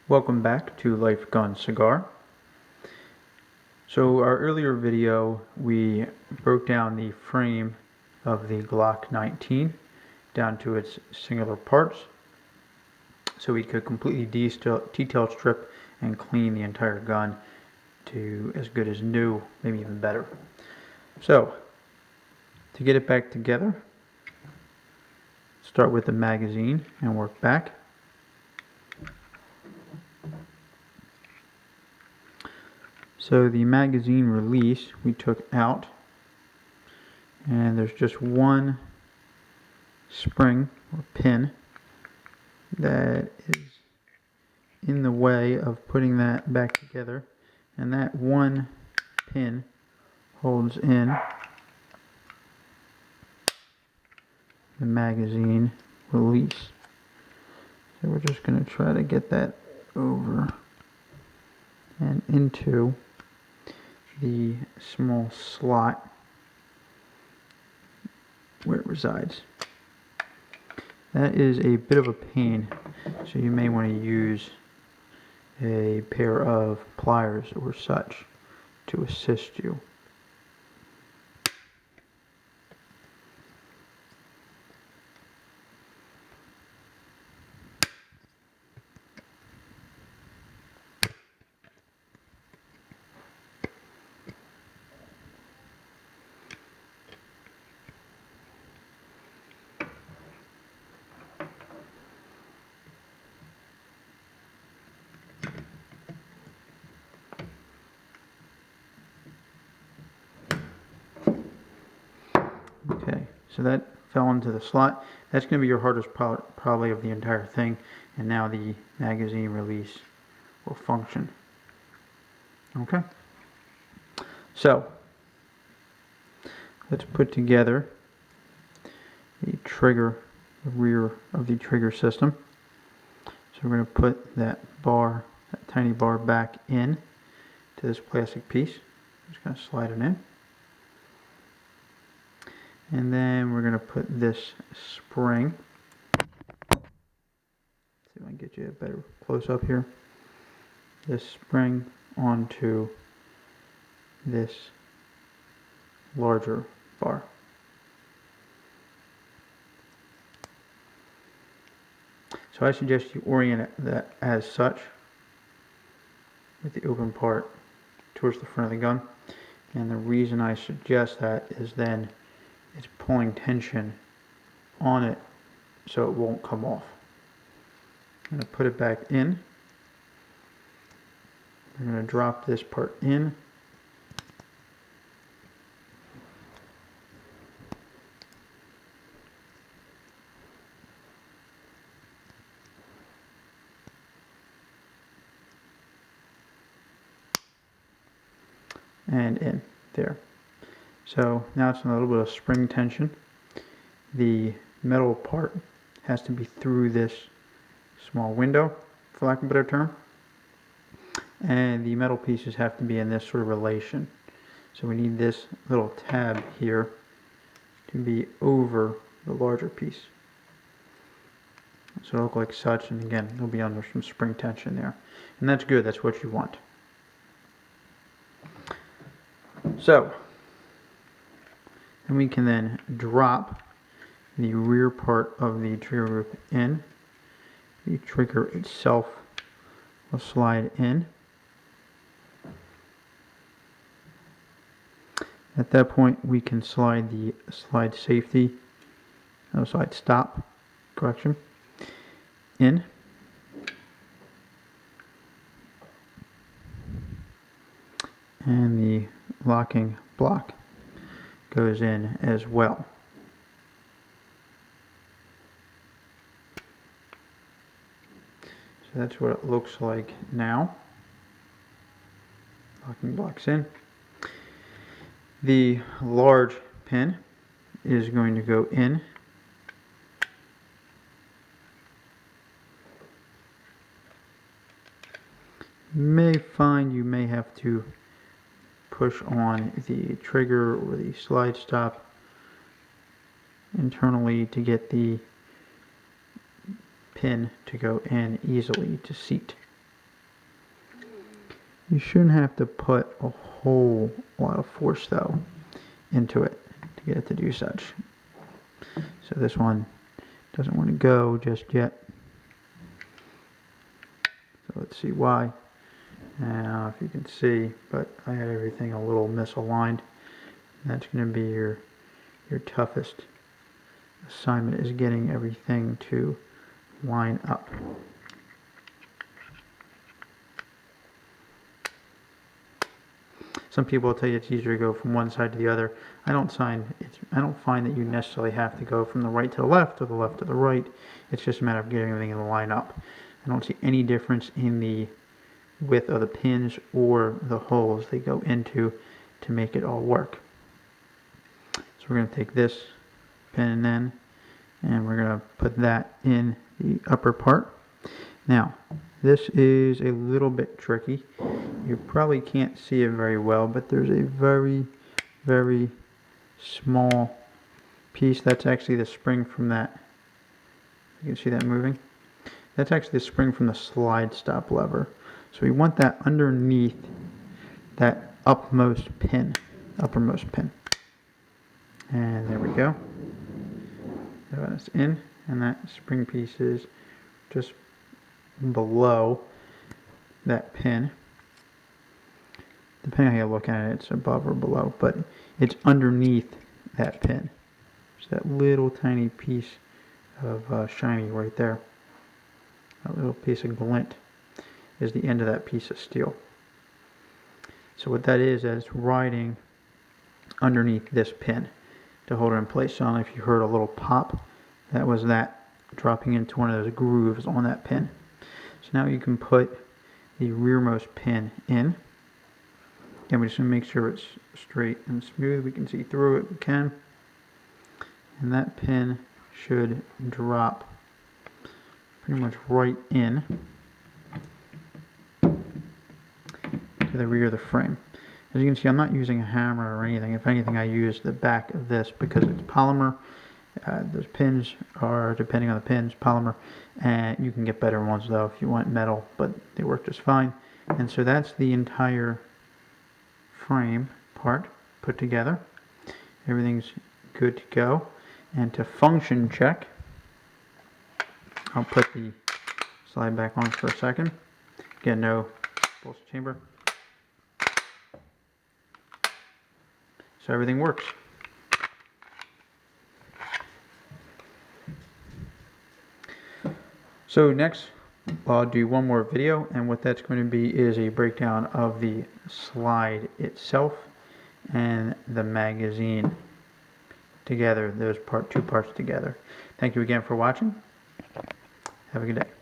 Welcome back to Life Gun Cigar. So our earlier video we broke down the frame of the Glock 19 down to its singular parts so we could completely detail strip and clean the entire gun to as good as new, maybe even better. So to get it back together, start with the magazine and work back. So the magazine release we took out, and there's just one spring or pin that is in the way of putting that back together, and that one pin holds in the magazine release. So we're just going to try to get that over and into the small slot where it resides. That is a bit of a pain, so you may want to use a pair of pliers or such to assist you. Okay, so that fell into the slot. That's going to be your hardest part probably of the entire thing, and now the magazine release will function. Okay, so let's put together the trigger, the rear of the trigger system. So we're going to put that bar, that tiny bar, back in to this plastic piece. Just going to slide it in. And then we're going to put this spring. See if I can get you a better close up here. This spring onto this larger bar. So I suggest you orient that as such, with the open part towards the front of the gun. And the reason I suggest that is then it's pulling tension on it so it won't come off. I'm going to put it back in. We're going to drop this part in. And in there. So now it's in a little bit of spring tension. The metal part has to be through this small window, for lack of a better term. And the metal pieces have to be in this sort of relation. So we need this little tab here to be over the larger piece. So it'll look like such, and again, it'll be under some spring tension there. And that's good, that's what you want. So, and we can then drop the rear part of the trigger group in. The trigger itself will slide in. At that point, we can slide the slide stop, correction, in. And the locking block goes in as well. So that's what it looks like now. Locking block's in. The large pin is going to go in. You may find you may have to push on the trigger or the slide stop internally to get the pin to go in easily to seat. You shouldn't have to put a whole lot of force though into it to get it to do such. So this one doesn't want to go just yet. So let's see why. Now if you can see, but I had everything a little misaligned. That's going to be your toughest assignment, is getting everything to line up. Some people will tell you it's easier to go from one side to the other. I don't find that you necessarily have to go from the right to the left or the left to the right. It's just a matter of getting everything to line up. I don't see any difference in the width of the pins or the holes they go into to make it all work. So we're going to take this pin in, and we're going to put that in the upper part. Now, this is a little bit tricky. You probably can't see it very well, but there's a very, very small piece. That's actually the spring from that. You can see that moving. That's actually the spring from the slide stop lever. So we want that underneath that uppermost pin. And there we go. So that's in, and that spring piece is just below that pin. Depending on how you look at it, it's above or below, but it's underneath that pin. It's that little tiny piece of shiny right there. That little piece of glint is the end of that piece of steel. So what that is it's riding underneath this pin to hold it in place. So I don't know if you heard a little pop. That was that dropping into one of those grooves on that pin. So now you can put the rearmost pin in. And we're just going to make sure it's straight and smooth. We can see through it, we can. And that pin should drop pretty much right in to the rear of the frame. As you can see, I'm not using a hammer or anything. If anything, I use the back of this because it's polymer. Those pins are, depending on the pins, polymer. And you can get better ones though if you want metal, but they work just fine. And so that's the entire frame part put together. Everything's good to go. And to function check, I'll put the slide back on for a second. Again, no pulse chamber. So everything works. So next, I'll do one more video, and what that's going to be is a breakdown of the slide itself and the magazine together, those two parts together. Thank you again for watching. Have a good day.